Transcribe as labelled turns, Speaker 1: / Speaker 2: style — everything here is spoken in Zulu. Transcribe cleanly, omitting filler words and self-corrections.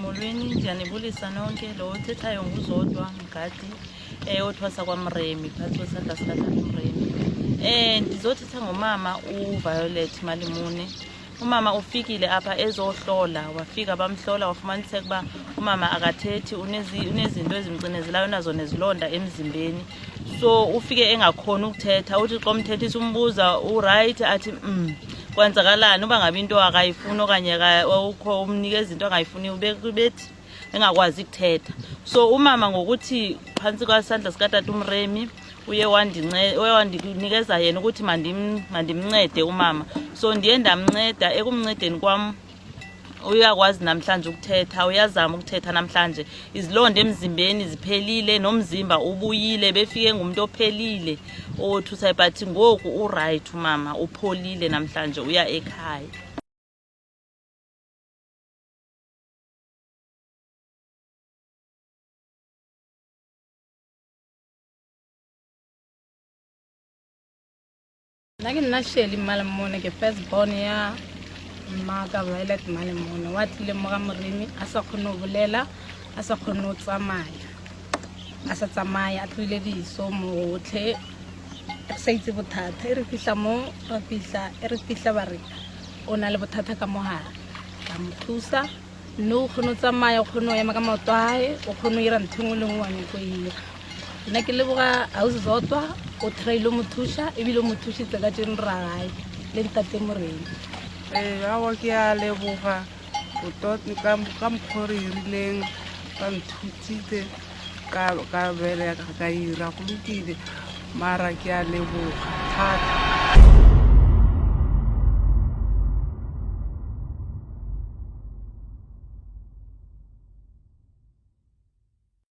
Speaker 1: Molweni ndiyanibulisa nonke. Lo uthethayo nguZodwa Mgadi othwasa kwaMremi phantsi kwesandla sikatata uMremi. Ndizothetha ngomama uViolet Malimune. Umama ufikile apha ezohlola, wafika bamhlola wafumaniseka uba umama akathethi, unezinto ezimcinezelayo nazo nezilonda emzimbeni. So ufike engakhoni ukuthetha, uthi xa umthethisa umbuza urayithi athi kwenzakalani, uba ngabe into akayifuni okanye ukho umnikeza into angayifuniyo bethi engakwazi ukuthetha. So umama ngokuthi phantsi kwasandla sikatata uMremi uye wandinikeza yena ukuthi mandimncede umama. So ndiye ndamnceda. Ekumncedeni kwam uyakwazi namhlanje ukuthetha, uyazama ukuthetha namhlanje. Izilonda emzimbeni ziphelile, nomzimba ubuyile, befike ngumuntu ophelile othusayo, but ngoku urayithi umama, upholile namhlanje, uya ekhaya.
Speaker 2: Nake nasheli Malimune ke first born ya Maka Violet Malimune wa tlile mo ga Moremi a sa khone go bolela, a sa khone go tsamaya, a sa tsamaya a tlile diso motlhe a sa itse bothata. E re fihla mo ba fihla ba re o na le bothata ka mogare ka mo thusa, no khone go tsamaya, o khone go ema ka maoto a hae, o khone go ira ntho engwe le engwe ane go ira. Nna ke leboga ausi Zodwa o traile mo thusha ebile mo thushitse ka tšeng ragae le ntate Moremi.
Speaker 3: Awa ke a leboga ka mokgwa re irileng ba nthutitse ka bereka ka ira go lokile, mara ke a leboga thata.